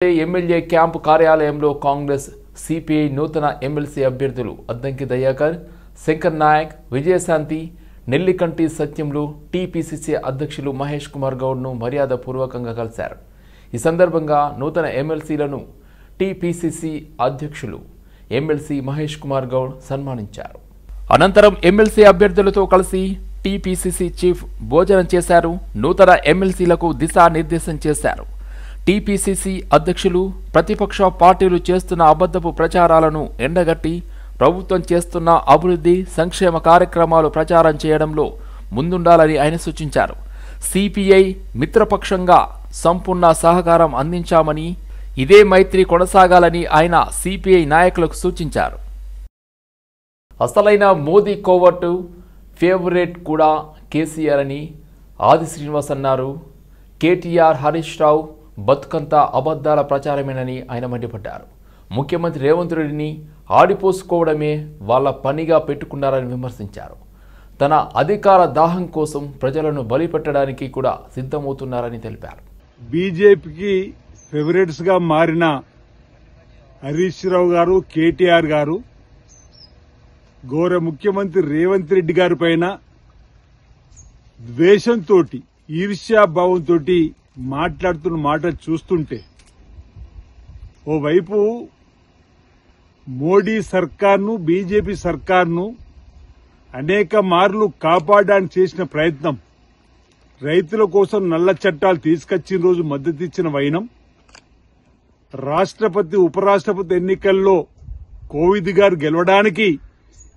MLA camp కార్యాలయంలో Congress CPI నూతన MLC అభ్యర్థులు అద్దంకి దయాకర్, శంకర్ నాయక్, విజయశాంతి, నెల్లికంటి సత్యంలు టీపీసీసీ అధ్యక్షులు మహేష్ కుమార్ గౌడ్ను మర్యాదపూర్వకంగా కలిశారు. ఈ సందర్భంగా నూతన ఎమ్మెల్సీలను టీపీసీసీ అధ్యక్షులు ఎమ్మెల్సీ మహేష్ కుమార్ గౌడ్ సన్మానించారు. అనంతరం ఎమ్మెల్సీ అభ్యర్థులతో కలిసి టీపీసీసీ చీఫ్ భోజనం చేశారు. నూతన ఎమ్మెల్సీలకు దిశానిర్దేశం చేశారు. టీపీసీసీ అధ్యక్షులు ప్రతిపక్ష పార్టీలు చేస్తున్న అబద్ధపు ప్రచారాలను ఎండగట్టి ప్రభుత్వం చేస్తున్న అభివృద్ధి సంక్షేమ కార్యక్రమాలు ప్రచారం చేయడంలో ముందుండాలని ఆయన సూచించారు. సిపిఐ మిత్రపక్షంగా సంపూర్ణ సహకారం అందించామని, ఇదే మైత్రి కొనసాగాలని ఆయన సిపిఐ నాయకులకు సూచించారు. అసలైన మోదీ కోవర్టు ఫేవరెట్ కూడా కేసీఆర్ అని ఆది శ్రీనివాస్ అన్నారు. కేటీఆర్, హరీష్ రావు బతుకంతా అబద్ధాల ప్రచారమేనని ఆయన మండిపడ్డారు. ముఖ్యమంత్రి రేవంత్ రెడ్డిని ఆడిపోసుకోవడమే వాళ్ళ పనిగా పెట్టుకున్నారని విమర్శించారు. తన అధికార దాహం కోసం ప్రజలను బలిపెట్టడానికి కూడా సిద్ధమవుతున్నారని తెలిపారు. బీజేపీకి ఫేవరెట్స్ గా మారిన హరీష్ రావు గారు, కేటీఆర్ గారు గౌరవ ముఖ్యమంత్రి రేవంత్ రెడ్డి గారి పైన ద్వేషంతో, ఈర్ష్యాభావంతో మాట్లాడుతున్న మాటలు చూస్తుంటే, ఓవైపు మోడీ సర్కార్ను, బీజేపీ సర్కార్ను అనేక మార్లు కాపాడడానికి చేసిన ప్రయత్నం, రైతుల కోసం నల్ల చట్టాలు తీసుకొచ్చిన రోజు మద్దతు ఇచ్చిన వైనం, రాష్ట్రపతి ఉపరాష్ట్రపతి ఎన్నికల్లో కోవిద్ గారు గెలవడానికి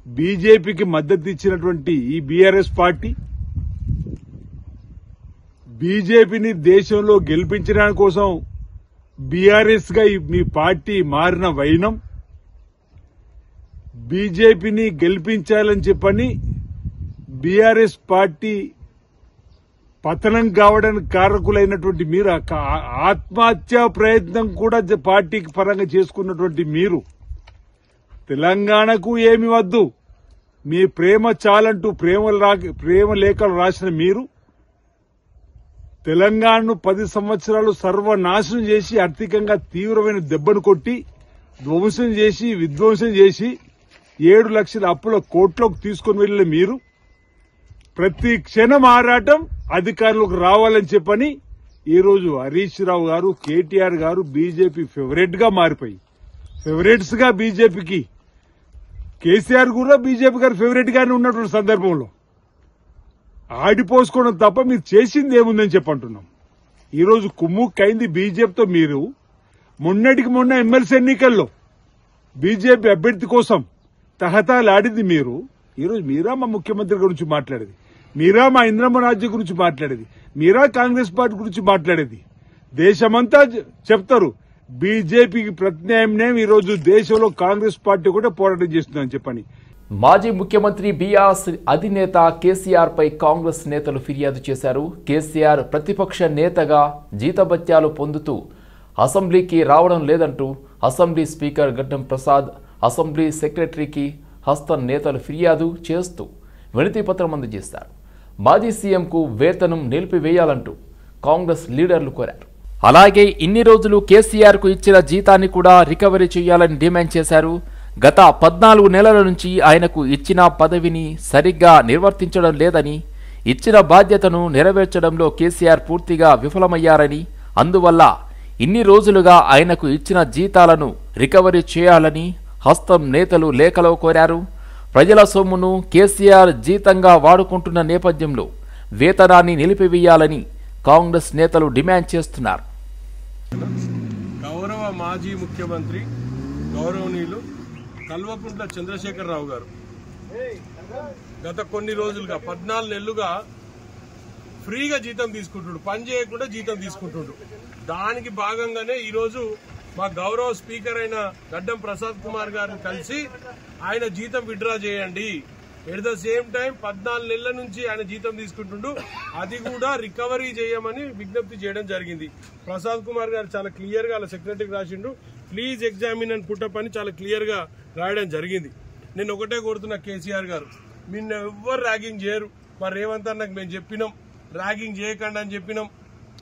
బీజేపీకి మద్దతు ఇచ్చినటువంటి ఈ బీఆర్ఎస్ పార్టీ, బీజేపీని దేశంలో గెలిపించడానికి కోసం బీఆర్ఎస్ గా మీ పార్టీ మారిన వైనం, బీజేపీని గెలిపించాలని చెప్పని బీఆర్ఎస్ పార్టీ పతనం కావడానికి కారకులైనటువంటి మీరు, ఆత్మహత్యా ప్రయత్నం కూడా పార్టీకి పరంగా చేసుకున్నటువంటి మీరు, తెలంగాణకు ఏమి వద్దు, మీ ప్రేమ చాలంటూ ప్రేమ లేఖలు రాసిన మీరు తెలంగాణను 10 సంవత్సరాలు సర్వనాశనం చేసి, ఆర్థికంగా తీవ్రమైన దెబ్బను కొట్టి, విధ్వంసం చేసి 7 లక్షల అప్పుల కోట్లోకి తీసుకుని వెళ్లిన మీరు ప్రతి క్షణం ఆరాటం అధికారులకు రావాలని చెప్పని ఈరోజు హరీష్ రావు గారు, కేటీఆర్ గారు బీజేపీ ఫేవరెట్ గా మారిపోయి, ఫేవరెట్స్ గా బీజేపీకి, కేసీఆర్ కూడా బీజేపీ గారు ఫేవరెట్ గానే ఉన్నటువంటి సందర్భంలో ఆడిపోసుకోవడం తప్ప మీరు చేసింది ఏముందని చెప్పంటున్నాం. ఈరోజు కుమ్ముక్కైంది బీజేపీతో. మీరు మొన్నటికి మొన్న ఎమ్మెల్సీ ఎన్నికల్లో బీజేపీ అభ్యర్థి కోసం తహతాలాడింది మీరు. ఈరోజు మీరా మా ముఖ్యమంత్రి గురించి మాట్లాడేది, మీరా మా ఇంద్రమ్మ రాజ్యం గురించి మాట్లాడేది, మీరా కాంగ్రెస్ పార్టీ గురించి మాట్లాడేది. దేశమంతా చెప్తారు బీజేపీకి ప్రత్యామ్నాయం ఈరోజు దేశంలో కాంగ్రెస్ పార్టీ కూడా పోరాటం చేస్తుందని చెప్పని. మాజీ ముఖ్యమంత్రి బీఆర్ఎస్ అధినేత కేసీఆర్ పై కాంగ్రెస్ నేతలు ఫిర్యాదు చేశారు. కేసీఆర్ ప్రతిపక్ష నేతగా జీతభత్యాలు పొందుతూ అసెంబ్లీకి రావడం లేదంటూ అసెంబ్లీ స్పీకర్ గడ్డం ప్రసాద్, అసెంబ్లీ సెక్రటరీకి హస్తం నేతలు ఫిర్యాదు చేస్తూ వినతి పత్రం అందజేశారు. మాజీ సీఎంకు వేతనం నిలిపివేయాలంటూ కాంగ్రెస్ లీడర్లు కోరారు. అలాగే ఇన్ని రోజులు కేసీఆర్కు ఇచ్చిన జీతాన్ని కూడా రికవరీ చేయాలని డిమాండ్ చేశారు. గత 14 నెలల నుంచి ఆయనకు ఇచ్చిన పదవిని సరిగ్గా నిర్వర్తించడం లేదని, ఇచ్చిన బాధ్యతను నెరవేర్చడంలో కేసీఆర్ పూర్తిగా విఫలమయ్యారని, అందువల్ల ఇన్ని రోజులుగా ఆయనకు ఇచ్చిన జీతాలను రికవరీ చేయాలని హస్తం నేతలు లేఖలో కోరారు. ప్రజల సొమ్మును కేసీఆర్ జీతంగా వాడుకుంటున్న నేపథ్యంలో వేతనాన్ని నిలిపివేయాలని కాంగ్రెస్ నేతలు డిమాండ్ చేస్తున్నారు. గౌరవ మాజీ ముఖ్యమంత్రి గౌరవనీయులు కల్వకుంట్ల చంద్రశేఖరరావు గారు గత కొన్ని రోజులుగా 14 నెలలుగా ఫ్రీగా జీతం తీసుకుంటుండు, పని చేయకుండా జీతం తీసుకుంటుండు. దానికి భాగంగానే ఈరోజు మా గౌరవ స్పీకర్ అయిన గడ్డం ప్రసాద్ కుమార్ గారిని కలిసి ఆయన జీతం విత్డ్రా చేయండి, ఎట్ ద సేమ్ టైం 14 నెలల నుంచి ఆయన జీతం తీసుకుంటుండు, అది కూడా రికవరీ చేయమని విజ్ఞప్తి చేయడం జరిగింది. ప్రసాద్ కుమార్ గారు చాలా క్లియర్ గా సెక్రటరీకి రాసిండు, ప్లీజ్ ఎగ్జామిన్ అండ్ పుట్టప్ అని చాలా క్లియర్ గా రాయడం జరిగింది. నేను ఒకటే కోరుతున్నా కేసీఆర్ గారు, నిన్ను ఎవ్వరు ర్యాగింగ్ చేయరు. మరి రేవంత్ అన్నకు మేము చెప్పినాం ర్యాగింగ్ చేయకండి అని చెప్పినాం,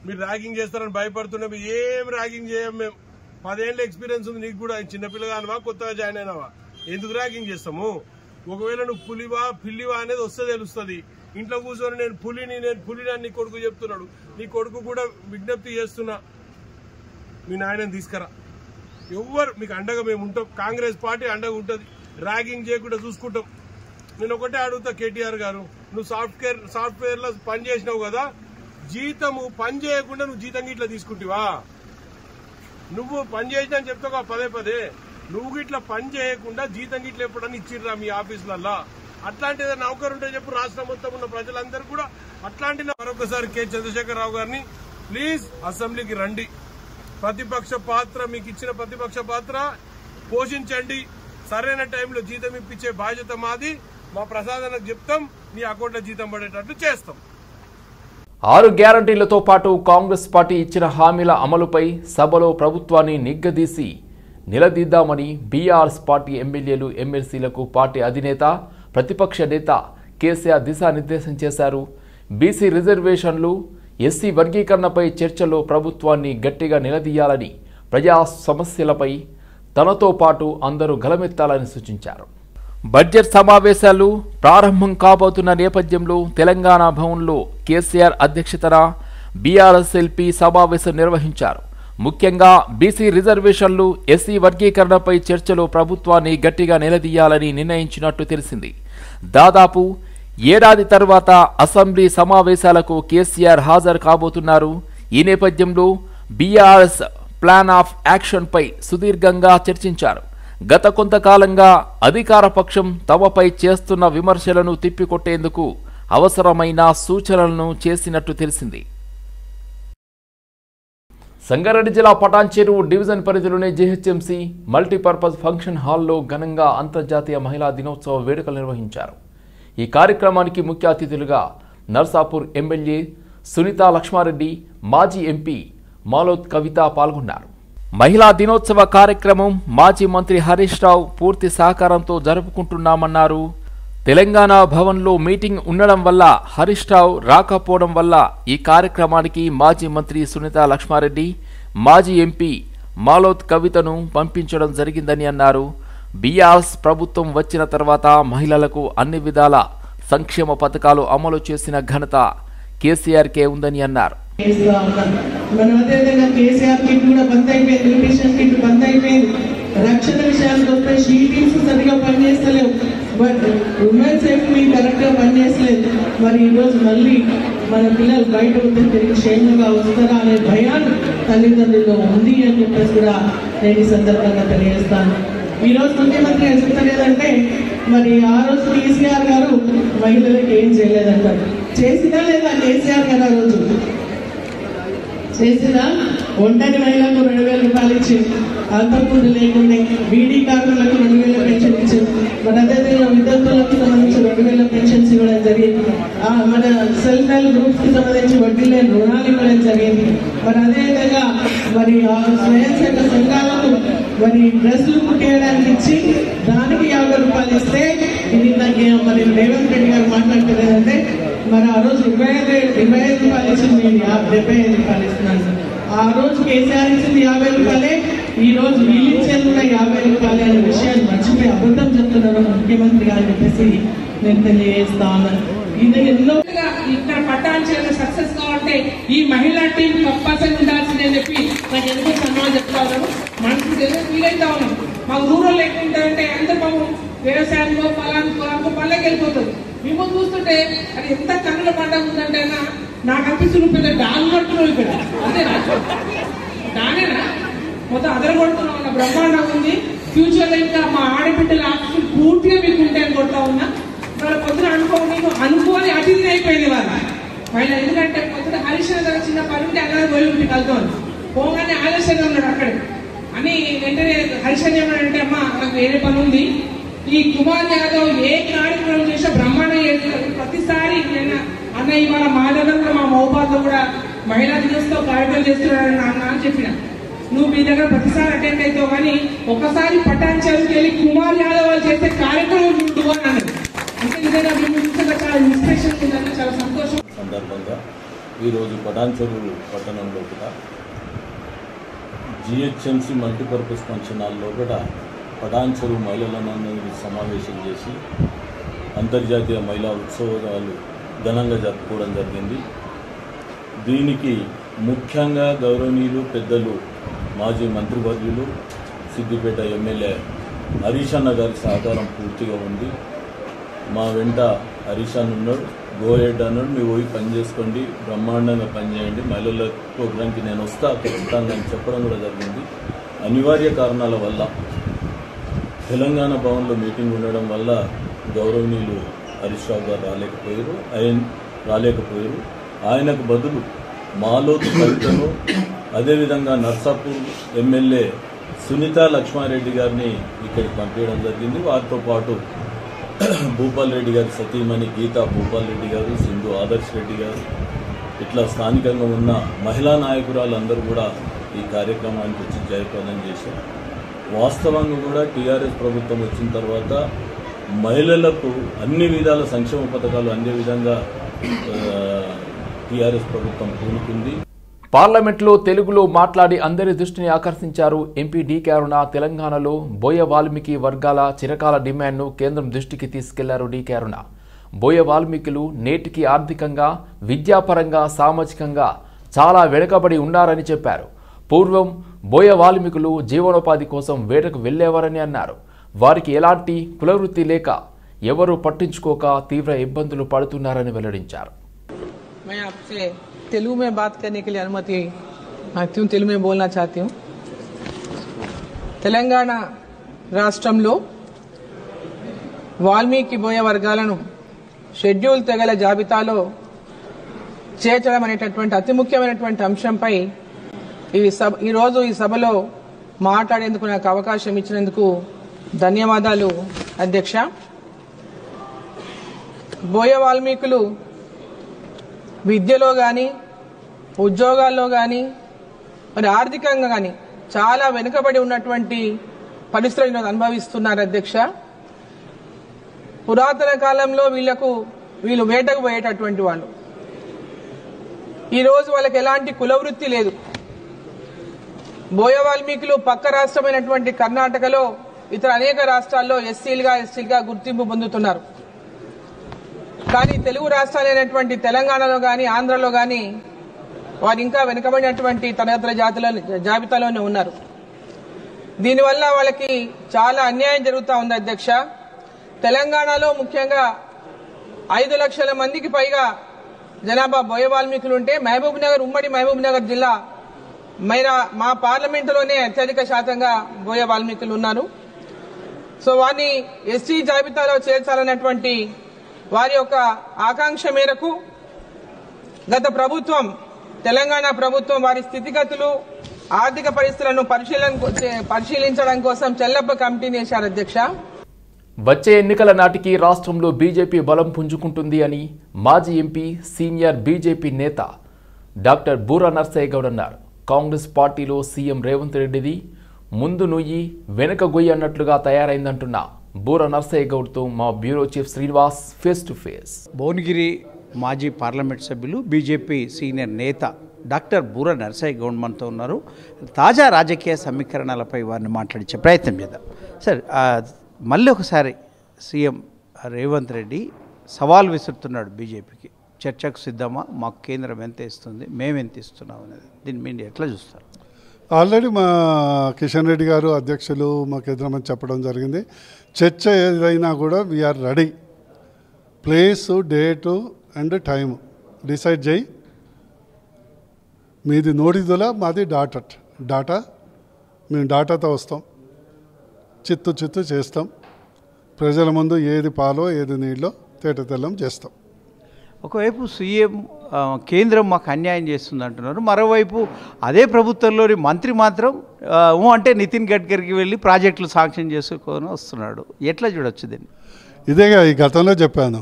మీరు ర్యాగింగ్ చేస్తారని భయపడుతున్నాం. ఏం ర్యాగింగ్ చేయం మేము. 10 ఏళ్ళ ఎక్స్పీరియన్స్ ఉంది నీకు కూడా. చిన్నపిల్లగానివా, కొత్తగా జాయిన్ అయినావా? ఎందుకు ర్యాగింగ్ చేస్తాము? ఒకవేళ నువ్వు పులివా పిల్లివా అనేది వస్తే తెలుస్తుంది. ఇంట్లో కూర్చొని నేను పులిని అని నీ కొడుకు చెప్తున్నాడు. నీ కొడుకు కూడా విజ్ఞప్తి చేస్తున్నా, మీ నాయనని తీసుకురా. ఎవరు మీకు అండగా మేము ఉంటాం. కాంగ్రెస్ పార్టీ అండగా ఉంటుంది. ర్యాగింగ్ చేయకుండా చూసుకుంటాం. నేను ఒకటే అడుగుతా కేటీఆర్ గారు, నువ్వు సాఫ్ట్వేర్ లో పని చేసినావు కదా, జీతము పని చేయకుండా నువ్వు జీతం ఇట్లా తీసుకుంటావా? నువ్వు పని చేసినా అని చెప్తావు పదే నువ్వు ఇట్లా పని చేయకుండా జీతం ఇట్లా ఎప్పుడన్నా ఇచ్చిర్రా మీ ఆఫీసులల్లా? అట్లాంటి ఏదైనా నౌకరు ఉంటే చెప్పు. రాష్ట్రం మొత్తం ఉన్న ప్రజలందరూ కూడా అట్లాంటి మరొకసారి కె చంద్రశేఖరరావు గారిని ప్లీజ్ అసెంబ్లీకి రండి. ప్రతిపక్ష పాత్ర మీకు ఇచ్చిన ప్రతిపక్ష పాత్ర పోషించండి. సరైన టైంలో జీతం ఇప్పించే బాధ్యత మాది. మా ప్రసాదానికి చెప్తాం, నీ అకౌంట్లో జీతం పడేటట్టు చేస్తాం. 6 గ్యారంటీలతో పాటు కాంగ్రెస్ పార్టీ ఇచ్చిన హామీల అమలుపై సభలో ప్రభుత్వాన్ని నిగ్గదీసి నిలదీద్దామని బీఆర్ఎస్ పార్టీ ఎమ్మెల్యేలు ఎమ్మెల్సీలకు పార్టీ అధినేత ప్రతిపక్ష నేత కేసీఆర్ దిశానిర్దేశం చేశారు. బీసీ రిజర్వేషన్లు, ఎస్సీ వర్గీకరణపై చర్చలో ప్రభుత్వాన్ని గట్టిగా నిలదీయాలని, ప్రజా సమస్యలపై తనతో పాటు అందరూ గలమెత్తాలని సూచించారు. బడ్జెట్ సమావేశాలు ప్రారంభం కాబోతున్న నేపథ్యంలో తెలంగాణ భవన్లో కేసీఆర్ అధ్యక్షతన బీఆర్ఎస్ ఎల్పీ సమావేశం నిర్వహించారు. ముఖ్యంగా బీసీ రిజర్వేషన్లు, ఎస్సీ వర్గీకరణపై చర్చలో ప్రభుత్వాన్ని గట్టిగా నిలదీయాలని నిర్ణయించినట్టు తెలిసింది. దాదాపు ఏడాది తర్వాత అసెంబ్లీ సమావేశాలకు కేసీఆర్ హాజరు కాబోతున్నారు. ఈ నేపథ్యంలో బీఆర్ఎస్ ప్లాన్ ఆఫ్ యాక్షన్పై సుదీర్ఘంగా చర్చించారు. గత కొంతకాలంగా అధికార పక్షం తమపై చేస్తున్న విమర్శలను తిప్పికొట్టేందుకు అవసరమైన సూచనలను చేసినట్టు తెలిసింది. సంగారెడ్డి జిల్లా పటాన్చెరు డివిజన్ పరిధిలోని జీహెచ్ఎంసీ మల్టీపర్పస్ ఫంక్షన్ హాల్లో ఘనంగా అంతర్జాతీయ మహిళా దినోత్సవ వేడుకలు నిర్వహించారు. ఈ కార్యక్రమానికి ముఖ్య అతిథులుగా నర్సాపూర్ ఎమ్మెల్యే సునీతా లక్ష్మారెడ్డి, మాజీ ఎంపీ మాలోత్ కవిత పాల్గొన్నారు. మహిళా దినోత్సవ కార్యక్రమం మాజీ మంత్రి హరీష్ రావు పూర్తి సహకారంతో జరుపుకుంటున్నామన్నారు. తెలంగాణ భవన్లో మీటింగ్ ఉండడం వల్ల హరీష్ రావు రాకపోవడం వల్ల ఈ కార్యక్రమానికి మాజీ మంత్రి సునీతా లక్ష్మారెడ్డి, మాజీ ఎంపీ మాలోత్ కవితను పంపించడం జరిగిందని అన్నారు. బీఆర్ఎస్ ప్రభుత్వం వచ్చిన తర్వాత మహిళలకు అన్ని విధాల సంక్షేమ పథకాలు అమలు చేసిన ఘనత కేసీఆర్కే ఉందని అన్నారు. కేసీఆర్ కిట్ కూడా బంద్ అయిపోయింది, న్యూట్రిషన్ కిట్ బంద్ అయిపోయింది. రక్షణ విషయానికి వస్తే షీటింగ్స్ సరిగా పనిచేస్తలేవు, బట్ ఉమెన్ సేఫ్టీ కరెక్ట్ గా పనిచేస్తలేదు. మరి ఈరోజు మళ్ళీ మన పిల్లలు బయట ఉంటే తిరిగి క్షేమంగా వస్తారా అనే భయాన్ని తల్లిదండ్రుల్లో ఉంది అని చెప్పేసి కూడా నేను ఈ సందర్భంగా తెలియజేస్తాను. ఈ రోజు ముఖ్యమంత్రి ఏం చెప్తలేదంటే, మరి ఆ రోజు కేసీఆర్ గారు మహిళలకు ఏం చేయలేదంటారు. చేసినా లేదా కేసీఆర్ గారు ఆ రోజు చేసినా? ఒంటరి మహిళలకు 2,000 రూపాయలు ఇచ్చింది, అంతకుముందు లేకుండా బీడీ కార్మికులకు 2,000 పెన్షన్ ఇచ్చింది. మరి అదేవిధంగా విద్యార్థులకు సంబంధించి 2,000 పెన్షన్స్ ఇవ్వడం జరిగింది. మన సెల్ఫ్ హెల్ప్ గ్రూప్స్ కి సంబంధించి వడ్డీ లేని రుణాలు ఇవ్వడం జరిగింది. మరి అదేవిధంగా మరి స్వయం సేవక సంఘాలకు మరి డ్రెస్సులు కుట్టేయడానికి ఇచ్చి దానికి 50 రూపాయలు ఇస్తే, ఇది నాకు మరి రేవంత్ రెడ్డి గారు మాట్లాడుతున్నదంటే, మరి ఆ రోజు 25 రూపాయలు ఇచ్చింది, నేను 75 రూపాయలు ఇస్తున్నాను. ఆ రోజు కేసీఆర్ ఇచ్చింది 50 రూపాయలే, ఈ రోజు వీళ్ళు ఇచ్చేది కూడా 50 రూపాయలే అనే విషయాన్ని మర్చిపోయి అబద్ధం చెప్తున్నారు ముఖ్యమంత్రి గారు చెప్పేసి నేను తెలియజేస్తా ఉన్నాను. ఇది ఎన్నో ఇక్కడ పట్టాంచెరు సక్సెస్ కావాలంటే ఈ మహిళా టీం కంపల్సరీ ఉండాల్సిందని చెప్పి నాకు ఎందుకు సన్మానం చెప్తా ఉన్నాను. మనకు ఫీల్ అవుతా ఉన్నాం. మాకు రూరల్ లేకుంటే అందరూ మాకు వ్యవసాయంలో పొలానికి పళ్ళకి వెళ్ళిపోతుంది. మిమ్మల్ని చూస్తుంటే అది ఎంత కన్నుల పండుగ ఉందంటే నాకు అనిపిస్తుంది పెద్ద డాన్ పడుతున్నావు ఇక్కడ, అంతేనా? దానేనా మొత్తం అదరగొడుతున్నాం అన్న బ్రహ్మాండంగా ఉంది. ఫ్యూచర్ లో ఇంకా మా ఆడబిడ్డల ఆఫీసులు పూర్తిగా మీకు ఉంటాయని కొడతా ఉన్నా. వాళ్ళ పొద్దున అనుకోని అతిథి అయిపోయింది వాళ్ళ మహిళ. ఎందుకంటే పొద్దున హరీష్ దగ్గర చిన్న పని ఉంటే అలా పోయి ఉంటే కలుతాను పోగానే ఆలస్యంగా ఉన్నాడు అక్కడ అని వెంటనే హరీష్ ఏమన్నాడంటే, అమ్మ నాకు వేరే పని ఉంది, ఈ కుమార్ యాదవ్ ఏ కార్యక్రమం చేసినా బ్రహ్మాండం చేస్తున్నారు. ప్రతిసారి అన్న ఇవాళ మా దగ్గర కూడా మా మహబాద్ లో కూడా మహిళా దినోత్సవ కార్యక్రమం చేస్తున్నాడని అన్న అని చెప్పిన. నువ్వు మీ దగ్గర ప్రతిసారి అటెండ్ అవుతావు కానీ ఒకసారి పటాన్చెరుకి వెళ్ళి కుమార్ యాదవ్ వాళ్ళు చేసే కార్యక్రమం చూడు అని అన్నది. అంటే నిజంగా మేము చాలా ఇన్స్పిరేషన్ ఉందని చాలా సంతోషం. సందర్భంగా ఈరోజు పటాన్చెరు పట్టణంలో కూడా జిహెచ్ఎంసీ మల్టీపర్పస్ ఫంక్షన్ హాల్లో కూడా పటాన్చెరు మహిళలను సమావేశం చేసి అంతర్జాతీయ మహిళా ఉత్సవాలు ఘనంగా జరుపుకోవడం జరిగింది. దీనికి ముఖ్యంగా గౌరవనీయులు పెద్దలు మాజీ మంత్రివర్యులు సిద్దిపేట ఎమ్మెల్యే హరీష్ అన్న గారి సహకారం పూర్తిగా ఉంది. మా వెంట హరీష్ అన్న ఉన్నాడు, గోహెడ్ అన్నాడు, మీరు పోయి పని చేసుకోండి, బ్రహ్మాండంగా పనిచేయండి, మహిళల ప్రోగ్రాంకి నేను వస్తా ఖచ్చితంగా అని చెప్పడం కూడా జరిగింది. అనివార్య కారణాల వల్ల తెలంగాణ భవన్లో మీటింగ్ ఉండడం వల్ల గౌరవనీయులు హరీష్ రావు గారు రాలేకపోయారు. ఆయనకు బదులు మాలోతు కవితను, అదేవిధంగా నర్సాపూర్ ఎమ్మెల్యే సునీత లక్ష్మారెడ్డి గారిని ఇక్కడికి పంపించడం జరిగింది. వారితో పాటు భూపాల్ రెడ్డి గారి సతీమణి గీతా భూపాల్ రెడ్డి గారు, సింధు ఆదర్శ్ రెడ్డి గారు, ఇట్లా స్థానికంగా ఉన్న మహిళా నాయకురాలందరూ కూడా ఈ కార్యక్రమానికి వచ్చి జయప్రదం చేశారు. వాస్తవంగా కూడా టీఆర్ఎస్ ప్రభుత్వం వచ్చిన తర్వాత మహిళలకు అన్ని విధాల సంక్షేమ పథకాలు అందే విధంగా టీఆర్ఎస్ ప్రభుత్వం పూనుకుంది. పార్లమెంట్లో తెలుగులో మాట్లాడి అందరి దృష్టిని ఆకర్షించారు ఎంపీ డీకే అరుణ. తెలంగాణలో బోయ వాల్మీకి వర్గాల చిరకాల డిమాండ్ను కేంద్రం దృష్టికి తీసుకెళ్లారు డీకే అరుణ. బోయ వాల్మీకులు నేటికి ఆర్థికంగా, విద్యాపరంగా, సామాజికంగా చాలా వెనుకబడి ఉన్నారని చెప్పారు. పూర్వం బోయ వాల్మీకులు జీవనోపాధి కోసం వేటకు వెళ్లేవారని అన్నారు. వారికి ఎలాంటి కులవృత్తి లేక ఎవరూ పట్టించుకోక తీవ్ర ఇబ్బందులు పడుతున్నారని వెల్లడించారు. तेलुगु में बात करने के लिए अनुमति मांगती हूँ, तेलुगु में बोलना चाहती हूँ. తెలంగాణ రాష్ట్రంలో వాల్మీకి బోయ వర్గాలను షెడ్యూల్ తెగల జాబితాలో చేర్చడం అనేటటువంటి అతి ముఖ్యమైనటువంటి అంశంపై ఈరోజు ఈ సభలో మాట్లాడేందుకు నాకు అవకాశం ఇచ్చినందుకు ధన్యవాదాలు అధ్యక్ష. బోయ వాల్మీకులు విద్యలో కానీ, ఉద్యోగాల్లో కానీ, మరి ఆర్థికంగా కానీ చాలా వెనుకబడి ఉన్నటువంటి పరిస్థితులను అనుభవిస్తున్నారు అధ్యక్ష. పురాతన కాలంలో వీళ్ళు వేటకు పోయేటటువంటి వాళ్ళు. ఈరోజు వాళ్ళకి ఎలాంటి కులవృత్తి లేదు. బోయ వాల్మీకులు పక్క రాష్ట్రమైనటువంటి కర్ణాటకలో, ఇతర అనేక రాష్ట్రాల్లో ఎస్సీలుగా గుర్తింపు పొందుతున్నారు. కానీ తెలుగు రాష్ట్రాలైనటువంటి తెలంగాణలో కానీ, ఆంధ్రలో కానీ వారు ఇంకా వెనుకబడినటువంటి తరగతుల జాబితాలోనే ఉన్నారు. దీనివల్ల వాళ్ళకి చాలా అన్యాయం జరుగుతూ ఉంది అధ్యక్ష. తెలంగాణలో ముఖ్యంగా 5 లక్షల మందికి పైగా జనాభా బోయ వాల్మీకులు ఉంటే ఉమ్మడి మహబూబ్ నగర్ జిల్లా మా పార్లమెంటులోనే అత్యధిక శాతంగా బోయ వాల్మీకులు ఉన్నారు. సో వారిని ఎస్టీ జాబితాలో చేర్చాలన్నటువంటి వారి యొక్క ఆకాంక్ష మేరకు గత ప్రభుత్వం, తెలంగాణ ప్రభుత్వం వారి స్థితిగతులు, ఆర్థిక పరిస్థితులను పరిశీలించడం కోసం చెల్లప్ప కమిటీని వేశారు అధ్యక్ష. వచ్చే ఎన్నికల నాటికి రాష్ట్రంలో బీజేపీ బలం పుంజుకుంటుంది అని మాజీ ఎంపీ, సీనియర్ బీజేపీ నేత డాక్టర్ బూరా నర్సయ్య గౌడ్ అన్నారు. కాంగ్రెస్ పార్టీలో సీఎం రేవంత్ రెడ్డిది ముందు నుయ్యి వెనుక గొయ్యి అన్నట్లుగా తయారైందంటున్న బూరా నర్సయ్య గౌడ్తో మా bureau chief Srinivas face to face. Bhuvanagiri మాజీ పార్లమెంట్ సభ్యులు, బీజేపీ సీనియర్ నేత డాక్టర్ బూరా నర్సయ్య గౌడ్ మనతో ఉన్నారు. తాజా రాజకీయ సమీకరణలపై వారిని మాట్లాడించే ప్రయత్నం చేద్దాం. సార్, మళ్ళీ ఒకసారి సీఎం రేవంత్ రెడ్డి సవాల్ విసురుతున్నాడు బీజేపీకి. చర్చకు సిద్ధమా, మాకు కేంద్రం ఎంత ఇస్తుంది, మేమెంత ఇస్తున్నాం అనేది, దీన్ని మీరు ఎట్లా చూస్తారు? ఆల్రెడీ మా కిషన్ రెడ్డి గారు అధ్యక్షులు మా కేంద్రమని చెప్పడం జరిగింది. చర్చ ఏదైనా కూడా we are ready. Place, date and time decide చేయి. మీది నోటిదుల, మాది డాటా. మేము డాటాతో వస్తాం, చిత్తు చేస్తాం. ప్రజల ముందు ఏది పాలో ఏది నీళ్ళో తేటతెల్లం చేస్తాం. ఒకవైపు సీఎం కేంద్రం మాకు అన్యాయం చేస్తుంది అంటున్నారు, మరోవైపు అదే ప్రభుత్వంలోని మంత్రి మాత్రం అంటే నితిన్ గడ్కరీకి వెళ్ళి ప్రాజెక్టులు శాంక్షన్ చేసుకొని వస్తున్నాడు. ఎట్లా చూడొచ్చు దీన్ని? ఇదేగా ఈ గతంలో చెప్పాను,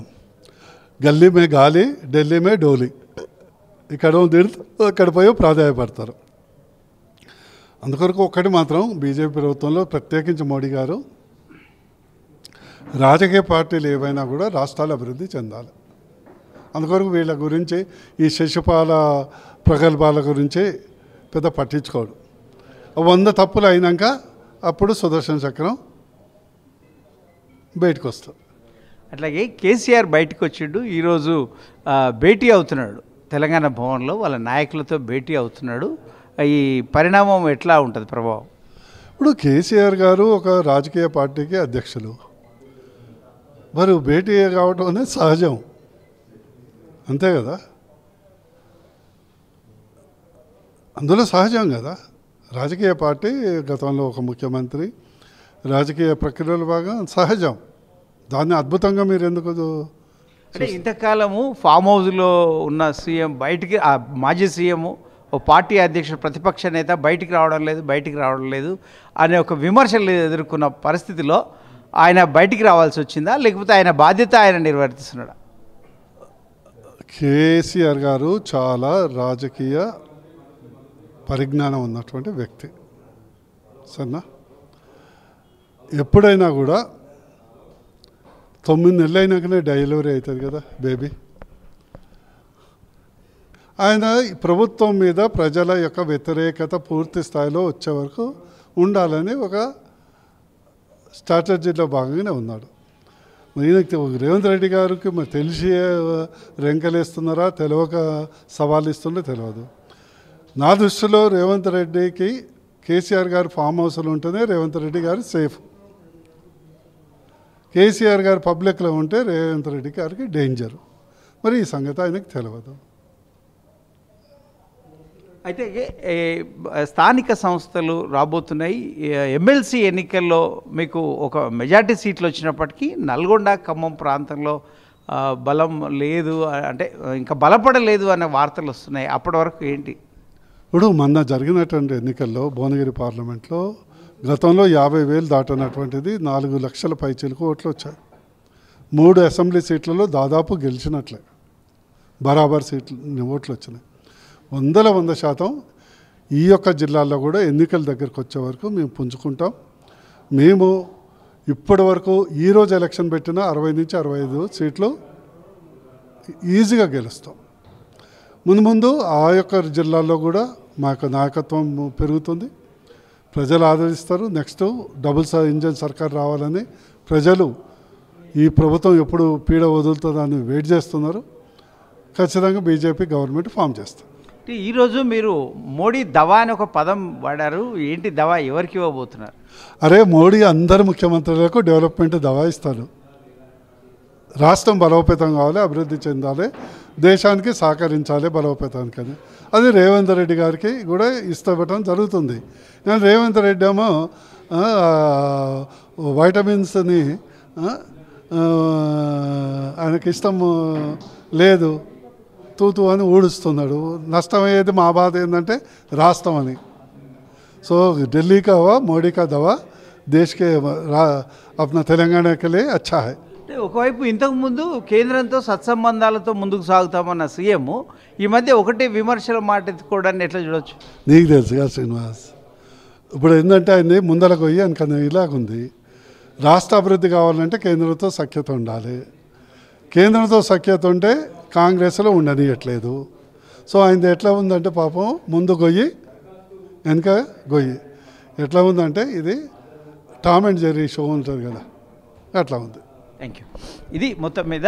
గల్లీ మే గాలి, ఢిల్లీ మే డోలీ. ఇక్కడ అక్కడ పోయి ప్రాధాన్యపడతారు. అందుకొరకు ఒక్కటి మాత్రం బీజేపీ ప్రభుత్వంలో ప్రత్యేకించి మోడీ గారు, రాజకీయ పార్టీలు ఏవైనా కూడా రాష్ట్రాలు అభివృద్ధి చెందాలి. అందుకొరకు వీళ్ళ గురించి ఈ శిశుపాల ప్రగల్భాల గురించి పెద్ద పట్టించుకోడు. 100 తప్పులు అయినాక అప్పుడు సుదర్శన చక్రం బయటకు వస్తుంది. అట్లాగే కేసీఆర్ బయటకు వచ్చిండు, ఈరోజు భేటీ అవుతున్నాడు తెలంగాణ భవన్లో, వాళ్ళ నాయకులతో భేటీ అవుతున్నాడు. ఈ పరిణామం ఎట్లా ఉంటుంది ప్రభావం? ఇప్పుడు కేసీఆర్ గారు ఒక రాజకీయ పార్టీకి అధ్యక్షులు, మరి భేటీ కావటం అనేది సహజం, అంతే కదా, అందులో సహజం కదా. రాజకీయ పార్టీ గతంలో ఒక ముఖ్యమంత్రి రాజకీయ ప్రక్రియలో భాగం సహజం. దాన్ని అద్భుతంగా మీరు ఎందుకు అంటే ఇంతకాలము ఫామ్ హౌస్లో ఉన్న సీఎం బయటికి, మాజీ సీఎం ఓ పార్టీ అధ్యక్షుడు ప్రతిపక్ష నేత బయటికి రావడం లేదు అనే ఒక విమర్శలు ఎదుర్కొన్న పరిస్థితిలో ఆయన బయటికి రావాల్సి వచ్చిందా, లేకపోతే ఆయన బాధ్యత ఆయన నిర్వర్తిస్తున్నాడా? కేసీఆర్ గారు చాలా రాజకీయ పరిజ్ఞానం ఉన్నటువంటి వ్యక్తి, సరేనా. ఎప్పుడైనా కూడా 9 నెలలు అయినాకనే డెలివరీ అవుతుంది కదా బేబీ. ఆయన ప్రభుత్వం మీద ప్రజల యొక్క వ్యతిరేకత పూర్తి స్థాయిలో వచ్చే వరకు ఉండాలని ఒక స్ట్రాటజీలో భాగంగానే ఉన్నాడు. ఈయనకి రేవంత్ రెడ్డి గారికి మరి తెలిసి రెంకలేస్తున్నారా, తెలియక సవాల్ ఇస్తుందో తెలియదు. నా దృష్టిలో రేవంత్ రెడ్డికి కేసీఆర్ గారు ఫామ్ హౌస్లో ఉంటేనే రేవంత్ రెడ్డి గారు సేఫ్. కేసీఆర్ గారు పబ్లిక్లో ఉంటే రేవంత్ రెడ్డి గారికి డేంజర్. మరి ఈ సంగతి ఆయనకు తెలియదు. అయితే స్థానిక సంస్థలు రాబోతున్నాయి. ఎమ్మెల్సీ ఎన్నికల్లో మీకు ఒక మెజార్టీ సీట్లు వచ్చినప్పటికీ నల్గొండ ఖమ్మం ప్రాంతంలో బలం లేదు, అంటే ఇంకా బలపడలేదు అనే వార్తలు వస్తున్నాయి. అప్పటి వరకు ఏంటి? ఇప్పుడు మొన్న జరిగినటువంటి ఎన్నికల్లో భువనగిరి పార్లమెంట్లో గతంలో 50,000 దాటనటువంటిది 4 లక్షల పైచీలకు ఓట్లు వచ్చాయి. 3 అసెంబ్లీ సీట్లలో దాదాపు గెలిచినట్లే, బరాబర్ సీట్లు ఓట్లు వచ్చినాయి. 100% ఈ యొక్క జిల్లాల్లో కూడా ఎన్నికల దగ్గరకు వచ్చే వరకు మేము పుంజుకుంటాం. మేము ఇప్పటి వరకు ఈరోజు ఎలక్షన్ పెట్టిన 60 నుంచి 65 సీట్లు ఈజీగా గెలుస్తాం. ముందు ఆ యొక్క జిల్లాల్లో కూడా మా యొక్క నాయకత్వం పెరుగుతుంది, ప్రజలు ఆదరిస్తారు. నెక్స్ట్ డబుల్ ఇంజన్ సర్కార్ రావాలని ప్రజలు ఈ ప్రభుత్వం ఎప్పుడు పీడ వదులుతుందని వెయిట్ చేస్తున్నారు. ఖచ్చితంగా బీజేపీ గవర్నమెంట్ ఫామ్ చేస్తారు. ఈరోజు మీరు మోడీ దవా అని ఒక పదం వాడారు, ఏంటి దవా, ఎవరికి ఇవ్వబోతున్నారు? అరే మోడీ అందరు ముఖ్యమంత్రులకు డెవలప్మెంట్ దవా ఇస్తారు. రాష్ట్రం బలోపేతం కావాలి, అభివృద్ధి చెందాలి, దేశానికి సహకరించాలి బలోపేతానికి అని. అది రేవంత్ రెడ్డి గారికి కూడా ఇష్టపడటం జరుగుతుంది. కానీ రేవంత్ రెడ్డి ఏమో వైటమిన్స్ని ఆయనకి ఇష్టం లేదు, తూతూ అని ఊడుస్తున్నాడు. నష్టమయ్యేది మా బాధ ఏంటంటే రాష్ట్రం అని. సో ఢిల్లీ కా మోడీ కా దవా దేశకే అప్నా తెలంగాణ కే లియే అచ్చా హై. ఒకవైపు ఇంతకుముందు కేంద్రంతో సత్సంబంధాలతో ముందుకు సాగుతామన్న సీఎం ఈ మధ్య ఒకటే విమర్శల మాట ఎత్తుకోవడాన్ని ఎట్లా చూడొచ్చు? నీకు తెలుసుగా శ్రీనివాస్, ఇప్పుడు ఏంటంటే ఆయన్ని ముందరకు పోయి అనుకున్న ఇలాగుంది. రాష్ట్ర అభివృద్ధి కావాలంటే కేంద్రంతో సఖ్యత ఉండాలి. కేంద్రంతో సఖ్యత ఉంటే కాంగ్రెస్లో ఉండనియట్లేదు. సో ఆయనది ఎట్లా ఉందంటే పాపం ముందు గొయ్యి వెనుక గొయ్యి. ఎట్లా ఉందంటే ఇది టామ్ అండ్ జెర్రీ షో ఉంటుంది కదా, అట్లా ఉంది. Thank you. ఇది మొత్తం మీద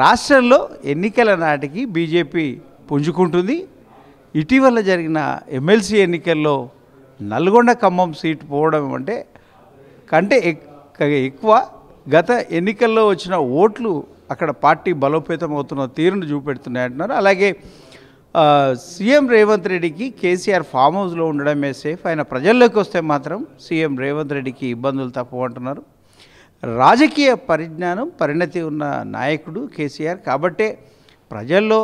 రాష్ట్రంలో ఎన్నికల నాటికి బీజేపీ పుంజుకుంటుంది. ఇటీవల జరిగిన ఎమ్మెల్సీ ఎన్నికల్లో నల్గొండ ఖమ్మం సీటు పోవడం కంటే ఎక్కువ గత ఎన్నికల్లో వచ్చిన ఓట్లు అక్కడ పార్టీ బలోపేతం అవుతున్న తీరును చూపెడుతున్నాయి అంటున్నారు. అలాగే సీఎం రేవంత్ రెడ్డికి కేసీఆర్ ఫామ్ హౌస్లో ఉండడమే సేఫ్, ఆయన ప్రజల్లోకి వస్తే మాత్రం సీఎం రేవంత్ రెడ్డికి ఇబ్బందులు తప్పవు అంటున్నారు. రాజకీయ పరిజ్ఞానం, పరిణతి ఉన్న నాయకుడు కేసీఆర్ కాబట్టే ప్రజల్లో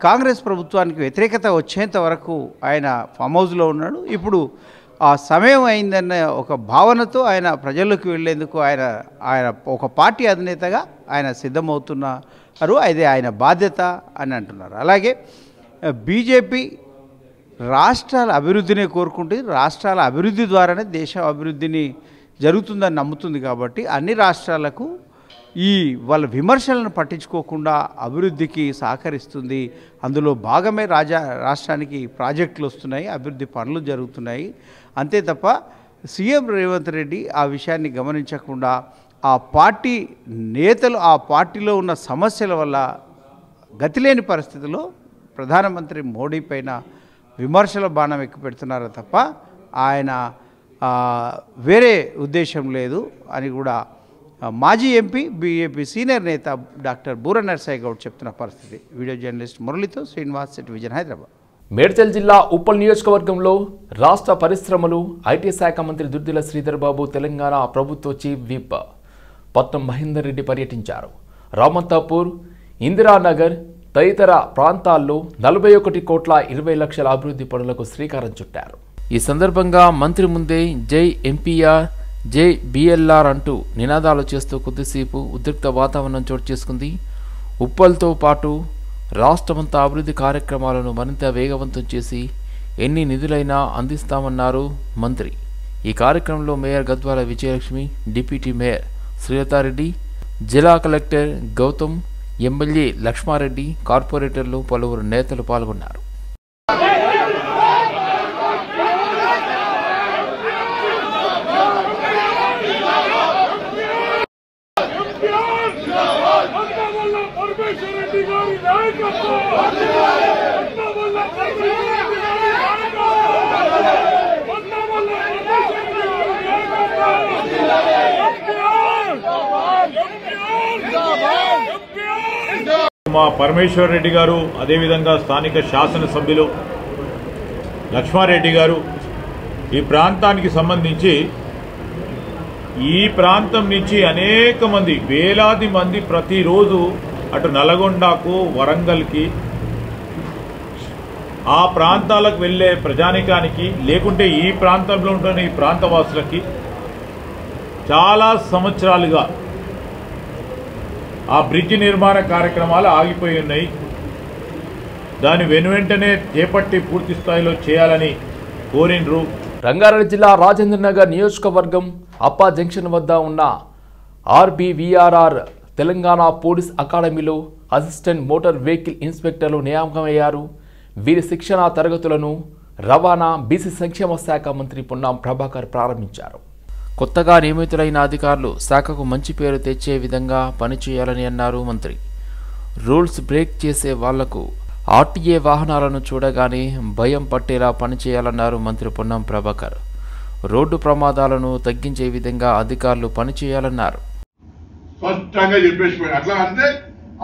కాంగ్రెస్ ప్రభుత్వానికి వ్యతిరేకత వచ్చేంత వరకు ఆయన ఫామ్ హౌస్లో ఉన్నాడు. ఇప్పుడు ఆ సమయం అయిందన్న ఒక భావనతో ఆయన ప్రజల్లోకి వెళ్ళేందుకు ఆయన ఒక పార్టీ అధినేతగా ఆయన సిద్ధమవుతున్నారు. అది ఆయన బాధ్యత అని అంటున్నారు. అలాగే బీజేపీ రాష్ట్రాల అభివృద్ధిని కోరుకుంటుంది. రాష్ట్రాల అభివృద్ధి ద్వారానే దేశ అభివృద్ధిని జరుగుతుందని నమ్ముతుంది. కాబట్టి అన్ని రాష్ట్రాలకు వాళ్ళ విమర్శలను పట్టించుకోకుండా అభివృద్ధికి సహకరిస్తుంది. అందులో భాగమే రాష్ట్రానికి ప్రాజెక్టులు వస్తున్నాయి, అభివృద్ధి పనులు జరుగుతున్నాయి. అంతే తప్ప సీఎం రేవంత్ రెడ్డి ఆ విషయాన్ని గమనించకుండా ఆ పార్టీ నేతలు ఆ పార్టీలో ఉన్న సమస్యల వల్ల గతిలేని పరిస్థితిలో ప్రధానమంత్రి మోడీ పైన విమర్శల బాణం ఎక్కుపెడుతున్నారు తప్ప ఆయన వేరే ఉద్దేశం లేదు అని కూడా మాజీ ఎంపీ బీజేపీ సీనియర్ నేత డాక్టర్ బూర నర్సయ్య గౌడ్ చెప్తున్న పరిస్థితి. వీడియో జర్నలిస్ట్ మురళితో శ్రీనివాస్, సిటీ విజన్, హైదరాబాద్. మేడ్చల్ జిల్లా ఉప్పల్ నియోజకవర్గంలో రాష్ట్ర పరిశ్రమలు ఐటీ శాఖ మంత్రి దుద్దిల శ్రీధర్ బాబు, తెలంగాణ ప్రభుత్వ చీఫ్ విప్ పట్నం మహేందర్ రెడ్డి పర్యటించారు. రామంతాపూర్, ఇందిరానగర్ తదితర ప్రాంతాల్లో 41,20,00,000 అభివృద్ధి పనులకు శ్రీకారం చుట్టారు. ఈ సందర్భంగా మంత్రి ముందే జై ఎంపీఆర్, జై బిఎల్ఆర్ అంటూ నినాదాలు చేస్తూ కొద్దిసేపు ఉద్రిక్త వాతావరణం చోటు చేసుకుంది. ఉప్పల్తో పాటు రాష్ట్రమంతా అభివృద్ధి కార్యక్రమాలను మరింత వేగవంతం చేసి ఎన్ని నిధులైనా అందిస్తామన్నారు మంత్రి. ఈ కార్యక్రమంలో mayor Gadwal Vijayalakshmi, deputy mayor Srilatha Reddy, జిల్లా కలెక్టర్ గౌతమ్, ఎమ్మెల్యే లక్ష్మారెడ్డి, కార్పొరేటర్లు, పలువురు నేతలు పాల్గొన్నారు. మా పరమేశ్వర్ రెడ్డి గారు, అదేవిధంగా స్థానిక శాసనసభ్యులు లక్ష్మారెడ్డి గారు ఈ ప్రాంతానికి సంబంధించి ఈ ప్రాంతం నుంచి అనేక మంది, వేలాది మంది ప్రతిరోజు అటు నల్గొండకు, వరంగల్కి, ఆ ప్రాంతాలకు వెళ్ళే ప్రజానికానికి, లేకుంటే ఈ ప్రాంతంలో ఉంటున్న ఈ ప్రాంతవాసులకి చాలా సంవత్సరాలుగా ఆ బ్రిడ్జి నిర్మాణ కార్యక్రమాలు ఆగిపోయి ఉన్నాయి. దాని వెనువెంటనే చేపట్టి పూర్తి స్థాయిలో చేయాలని కోరినరు. రంగారెడ్డి జిల్లా రాజేంద్రనగర్ నియోజకవర్గం అప్పా జంక్షన్ వద్ద ఉన్న ఆర్బీవీఆర్ఆర్ తెలంగాణ పోలీస్ అకాడమీలో అసిస్టెంట్ మోటార్ వెహికల్ ఇన్స్పెక్టర్లు నియామకమయ్యారు. వీరి శిక్షణా తరగతులను రవాణా, బీసీ సంక్షేమ శాఖ మంత్రి పొన్నం ప్రభాకర్ ప్రారంభించారు. కొత్తగా నియమితులైన అధికారులు శాఖకు మంచి పేరు తెచ్చే విధంగా పనిచేయాలని అన్నారు మంత్రి. రూల్స్ బ్రేక్ చేసే వాళ్లకు ఆర్టీఏ వాహనాలను చూడగానే భయం పట్టేలా పనిచేయాలన్నారు మంత్రి పొన్నం ప్రభాకర్. రోడ్డు ప్రమాదాలను తగ్గించే విధంగా అధికారులు పనిచేయాలన్నారు. స్పష్టంగా చెప్పేసిపోయాడు. అట్లా అంటే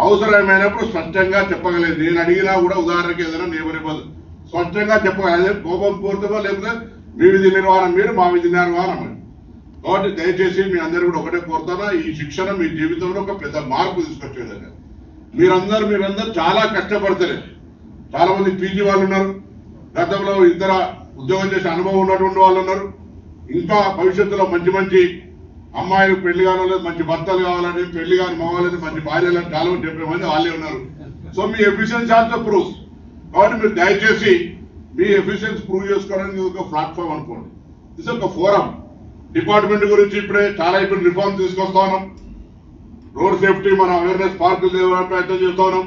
అవసరమైనప్పుడు స్పష్టంగా చెప్పగలేదు. నేను అడిగినా కూడా ఉదాహరణకి ఏదైనా నియమనివ్వదు, స్పష్టంగా చెప్పగలేదు. కోపం పూర్తిగా లేకపోతే మీ విధి నిర్వహణ మీరు, మా విధి నిర్వహణ. కాబట్టి దయచేసి మీ అందరూ కూడా ఒకటే కోరుతారా, ఈ శిక్షణ మీ జీవితంలో ఒక పెద్ద మార్పు తీసుకొచ్చేదండి. మీరందరూ చాలా కష్టపడతారు. చాలా మంది పీజీ వాళ్ళు ఉన్నారు, గతంలో ఇతర ఉద్యోగం చేసే అనుభవం ఉన్నటువంటి వాళ్ళు ఉన్నారు. ఇంకా భవిష్యత్తులో మంచి మంచి అమ్మాయిలు పెళ్లి కావాలని, మంచి భర్తలు కావాలని, పెళ్లి కాని మగవాళ్ళని మంచి భార్యలని చాలా మంది చెప్పే మంది వాళ్ళే ఉన్నారు. So me efficiency of the proof. కాబట్టి మీరు దయచేసి మీ ఎఫిషియన్సీ ప్రూవ్ చేసుకోవడానికి ఒక ప్లాట్ఫామ్ అనుకోండి. ఇది ఒక ఫోరం. డిపార్ట్మెంట్ గురించి ఇప్పుడే చాలా ఇప్పుడు రిఫార్మ్ తీసుకొస్తా ఉన్నాం. రోడ్ సేఫ్టీ మన అవేర్నెస్ పార్కులు ప్రయత్నం చేస్తా ఉన్నాం.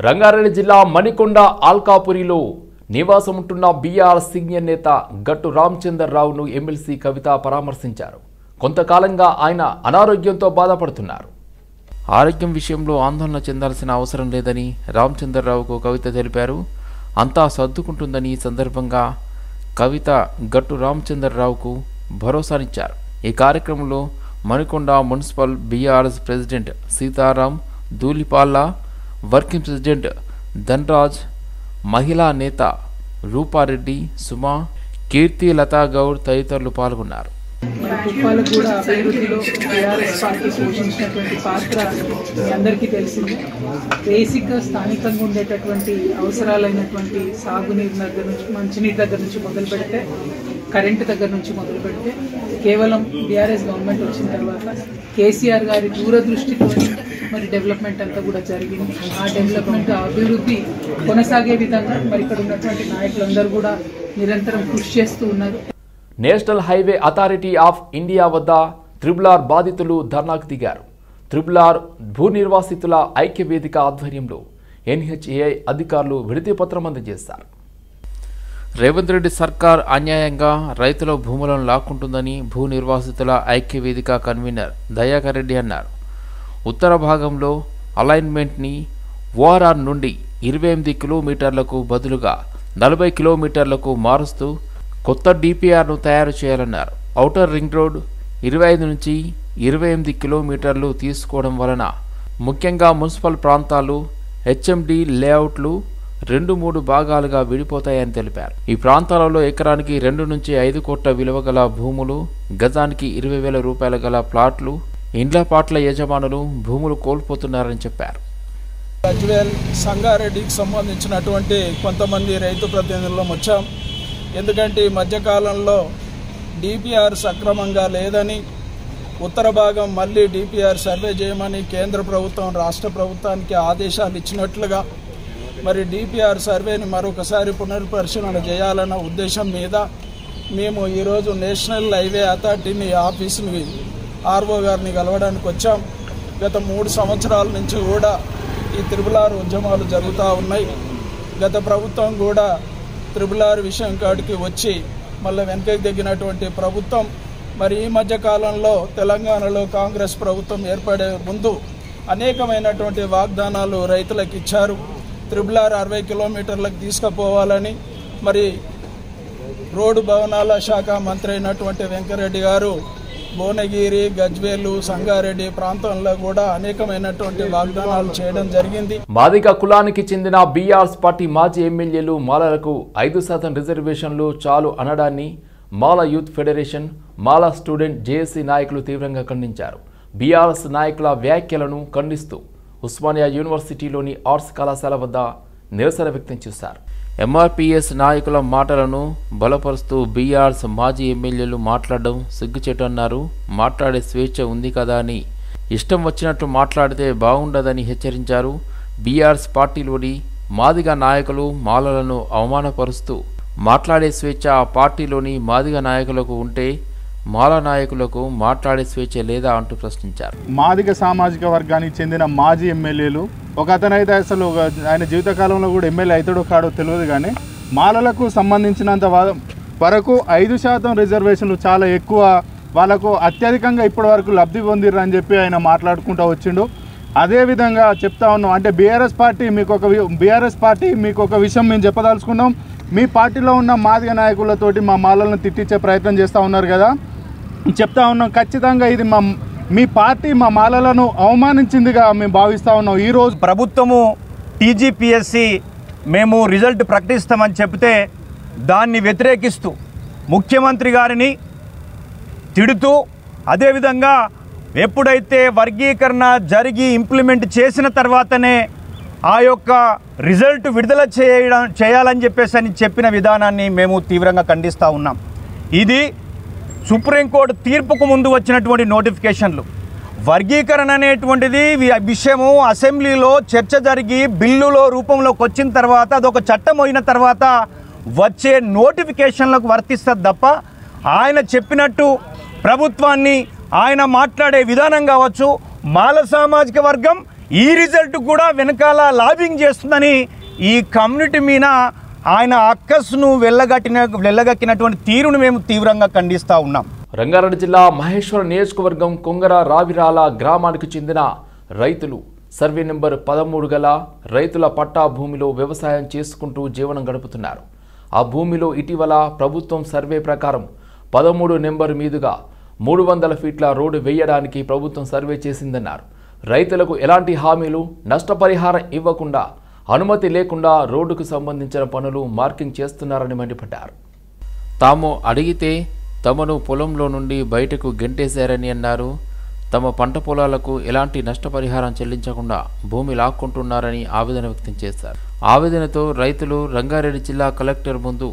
రంగారెడ్డి జిల్లా మణికొండ ఆల్కాపురిలో నివాసం ఉంటున్న బీఆర్ సీనియర్ నేత గట్టు రామచందర్ రావును ఎమ్మెల్సీ కవిత పరామర్శించారు. కొంతకాలంగా ఆయన అనారోగ్యంతో బాధపడుతున్నారు. ఆరోగ్యం విషయంలో ఆందోళన చెందాల్సిన అవసరం లేదని రామచందర్ రావుకు కవిత తెలిపారు. అంతా సర్దుకుంటుందని ఈ సందర్భంగా కవిత గట్టు రామచందర్ రావుకు భరోసానిచ్చారు. ఈ కార్యక్రమంలో Manikonda municipal BRS president Sitaram, Dhulipalla working president Dhanraj, మహిళా నేత రూపారెడ్డి, సుమా, కీర్తి, లతా గౌడ్ తదితరులు పాల్గొన్నారు. కుప్పాలకు కూడా అభివృద్ధిలో టీఆర్ఎస్ పార్టీ పోషించినటువంటి పాత్ర మీ అందరికీ తెలిసిందే. బేసిక్గా స్థానికంగా ఉండేటటువంటి అవసరాలైనటువంటి సాగునీరు దగ్గర నుంచి, మంచినీటి దగ్గర నుంచి మొదలు పెడితే, కరెంటు దగ్గర నుంచి మొదలు పెడితే, కేవలం టీఆర్ఎస్ గవర్నమెంట్ వచ్చిన తర్వాత కేసీఆర్ గారి దూరదృష్టితో మరి డెవలప్మెంట్ అంతా కూడా జరిగింది. ఆ డెవలప్మెంట్, అభివృద్ధి కొనసాగే విధంగా మరి ఇక్కడ ఉన్నటువంటి నాయకులందరూ కూడా నిరంతరం కృషి చేస్తూ ఉన్నారు. National highway authority of India వద్ద 3R బాధితులు ధర్నాకు దిగారు. RRR భూ నిర్వాసితుల ఐక్య వేదిక ఆధ్వర్యంలో NHAI అధికారులు విడతి పత్రం అందజేశారు. రేవంత్ రెడ్డి సర్కార్ అన్యాయంగా రైతుల భూములను లాక్కుంటుందని భూ నిర్వాసితుల ఐక్య వేదిక కన్వీనర్ దయాకర్ రెడ్డి అన్నారు. ఉత్తర భాగంలో అలైన్మెంట్ని ORR నుండి 28 కిలోమీటర్లకు బదులుగా 40 కిలోమీటర్లకు మారుస్తూ కొత్త DPRను తయారు చేయాలన్నారు. ఔటర్ రింగ్ రోడ్ 25 నుంచి 28 కిలోమీటర్లు తీసుకోవడం వలన ముఖ్యంగా మున్సిపల్ ప్రాంతాలు HMD లేఅవుట్లు 2-3 భాగాలుగా విడిపోతాయని తెలిపారు. ఈ ప్రాంతాలలో ఎకరానికి 2 నుంచి 5 కోట్ల విలువ గల భూములు, గజానికి 20,000 రూపాయల గల ప్లాట్లు, ఇండ్ల ప్లాట్ల యజమానులు భూములు కోల్పోతున్నారని చెప్పారు. గజ్వేల్ సంగారెడ్డికి సంబంధించినటువంటి కొంతమంది రైతు ప్రతినిధులం వచ్చాం. ఎందుకంటే ఈ మధ్యకాలంలో DPR సక్రమంగా లేదని, ఉత్తర భాగం మళ్ళీ DPR సర్వే చేయమని కేంద్ర ప్రభుత్వం రాష్ట్ర ప్రభుత్వానికి ఆదేశాలు ఇచ్చినట్లుగా మరి DPR సర్వేని మరొకసారి పునర్పరిశీలన చేయాలన్న ఉద్దేశం మీద మేము ఈరోజు నేషనల్ హైవే అథారిటీని ఆఫీసుని RO గారిని కలవడానికి వచ్చాం. గత 3 సంవత్సరాల నుంచి కూడా ఈ RRR ఉద్యమాలు జరుగుతూ ఉన్నాయి. గత ప్రభుత్వం కూడా RRR విషయం కాడికి వచ్చి మళ్ళీ వెనకకి తగ్గినటువంటి ప్రభుత్వం. మరి ఈ మధ్య కాలంలో తెలంగాణలో కాంగ్రెస్ ప్రభుత్వం ఏర్పడే ముందు అనేకమైనటువంటి వాగ్దానాలు రైతులకు ఇచ్చారు. RRR 60 కిలోమీటర్లకు తీసుకుపోవాలని మరి రోడ్డు భవనాల శాఖ మంత్రి అయినటువంటి వెంకరెడ్డి గారు భువనగిరి, గజ్వేలు, సంగారెడ్డి ప్రాంతంలో కూడా అనేకమైనటువంటి వాగ్దానాలు చేయడం జరిగింది. మాదిగ కులానికి చెందిన BRS పార్టీ మాజీ ఎమ్మెల్యేలు మాలలకు 5% రిజర్వేషన్లు చాలు అనడాన్ని మాల యూత్ ఫెడరేషన్, మాల స్టూడెంట్ JSC నాయకులు తీవ్రంగా ఖండించారు. BRS నాయకుల వ్యాఖ్యలను ఖండిస్తూ ఉస్మానియా యూనివర్సిటీలోని ఆర్ట్స్ కళాశాల వద్ద నిరసన వ్యక్తం చేశారు. MRPS నాయకుల మాటలను బలపరుస్తూ BRS మాజీ ఎమ్మెల్యేలు మాట్లాడడం సిగ్గుచేటన్నారు. మాట్లాడే స్వేచ్ఛ ఉంది కదా అని ఇష్టం వచ్చినట్టు మాట్లాడితే బాగుండదని హెచ్చరించారు. BRS పార్టీలోని మాదిగ నాయకులు మాలలను అవమానపరుస్తూ మాట్లాడే స్వేచ్ఛ ఆ పార్టీలోని మాదిగ నాయకులకు ఉంటే మాల నాయకులకు మాట్లాడే స్వేచ్ఛ లేదా అంటూ ప్రశ్నించారు. మాదిగ సామాజిక వర్గానికి చెందిన మాజీ ఎమ్మెల్యేలు ఒక అతనైతే అసలు ఆయన జీవితకాలంలో కూడా ఎమ్మెల్యే అవుతాడో కాడో తెలియదు, కానీ మాలలకు సంబంధించినంత వరకు 5% రిజర్వేషన్లు చాలా ఎక్కువ, వాళ్ళకు అత్యధికంగా ఇప్పటి వరకు లబ్ధి పొందిర్రు అని చెప్పి ఆయన మాట్లాడుకుంటూ వచ్చిండు. అదేవిధంగా చెప్తా ఉన్నాం, అంటే BRS పార్టీ మీకు ఒక విషయం మేము చెప్పదలుచుకున్నాం. మీ పార్టీలో ఉన్న మాదిగ నాయకులతోటి మా మాలలను తిట్టించే ప్రయత్నం చేస్తూ ఉన్నారు కదా, చెప్తా ఉన్నాం. ఖచ్చితంగా ఇది మీ పార్టీ మా మాలలను అవమానించిందిగా మేము భావిస్తూ ఉన్నాం. ఈరోజు ప్రభుత్వము TGPSC మేము రిజల్ట్ ప్రకటిస్తామని చెప్తే దాన్ని వ్యతిరేకిస్తూ ముఖ్యమంత్రి గారిని తిడుతూ, అదేవిధంగా ఎప్పుడైతే వర్గీకరణ జరిగి ఇంప్లిమెంట్ చేసిన తర్వాతనే ఆ యొక్క రిజల్ట్ విడుదల చేయాలని చెప్పేసి చెప్పిన విధానాన్ని మేము తీవ్రంగా ఖండిస్తూ ఉన్నాం. ఇది సుప్రీంకోర్టు తీర్పుకు ముందు వచ్చినటువంటి నోటిఫికేషన్లు. వర్గీకరణ అనేటువంటిది విషయము అసెంబ్లీలో చర్చ జరిగి బిల్లులో రూపంలోకి వచ్చిన తర్వాత అదొక చట్టం అయిన తర్వాత వచ్చే నోటిఫికేషన్లకు వర్తిస్తుంది తప్ప ఆయన చెప్పినట్టు ప్రభుత్వాన్ని ఆయన మాట్లాడే విధానం కావచ్చు, మాల సామాజిక వర్గం ఈ రిజల్ట్ కూడా వెనకాల లాబింగ్ చేస్తుందని ఈ కమ్యూనిటీ మీద ఆయన అక్కస్ను వెళ్ళగక్కినటువంటి తీరును మేము తీవ్రంగా ఖండిస్తూ ఉన్నాం. రంగారెడ్డి జిల్లా మహేశ్వర నియోజకవర్గం కొంగర రావిరాల గ్రామానికి చెందిన రైతులు సర్వే నెంబర్ 13 గల రైతుల పట్టా భూమిలో వ్యవసాయం చేసుకుంటూ జీవనం గడుపుతున్నారు. ఆ భూమిలో ఇటీవల ప్రభుత్వం సర్వే ప్రకారం 13 నెంబర్ మీదుగా 300 ఫీట్ల రోడ్డు వేయడానికి ప్రభుత్వం సర్వే చేసిందన్నారు. రైతులకు ఎలాంటి హామీలు, నష్టపరిహారం ఇవ్వకుండా, అనుమతి లేకుండా రోడ్డుకు సంబంధించిన పనులు మార్కింగ్ చేస్తున్నారని మండిపడ్డారు. తాము అడిగితే తమను పొలంలో నుండి బయటకు గెంటేశారని అన్నారు. తమ పంట పొలాలకు ఎలాంటి నష్టపరిహారం చెల్లించకుండా భూమి లాక్కుంటున్నారని ఆవేదన వ్యక్తం చేశారు. ఆవేదనతో రైతులు రంగారెడ్డి జిల్లా కలెక్టర్ ముందు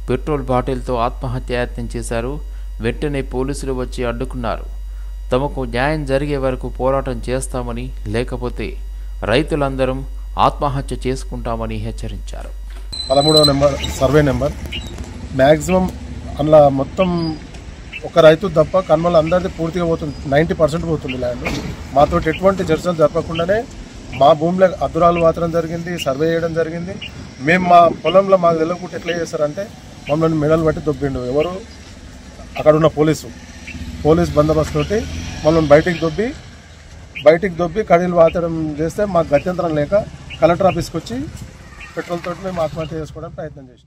పెట్రోల్ బాటిల్తో ఆత్మహత్యాయత్నం చేశారు. వెంటనే పోలీసులు వచ్చి అడ్డుకున్నారు. తమకు న్యాయం జరిగే వరకు పోరాటం చేస్తామని, లేకపోతే రైతులందరం ఆత్మహత్య చేసుకుంటామని హెచ్చరించారు. 13వ నెంబర్ సర్వే నెంబర్ మ్యాక్సిమం అందులో మొత్తం ఒక రైతు తప్ప కన్మల అందరిది పూర్తిగా పోతుంది, 90% పోతుంది ల్యాండ్. మాతో ఎటువంటి చర్చలు జరపకుండానే మా భూమిలో అద్దురాలు మాత్రం జరిగింది, సర్వే చేయడం జరిగింది. మేము మా పొలంలో మాకు తెలియకుండా ఎట్లా చేస్తారంటే మమ్మల్ని మెడలు బట్టి దొబ్బిండు. ఎవరు అక్కడ ఉన్న పోలీస్ బందోబస్తు తోటి మమ్మల్ని బయటికి దొబ్బి కడీలు వాతడం చేస్తే మాకు గత్యంతరం లేక కలెక్టర్ ఆఫీస్కి వచ్చి పెట్రోల్ తోటి మేము ఆత్మహత్య చేసుకోవడానికి ప్రయత్నం చేసాం.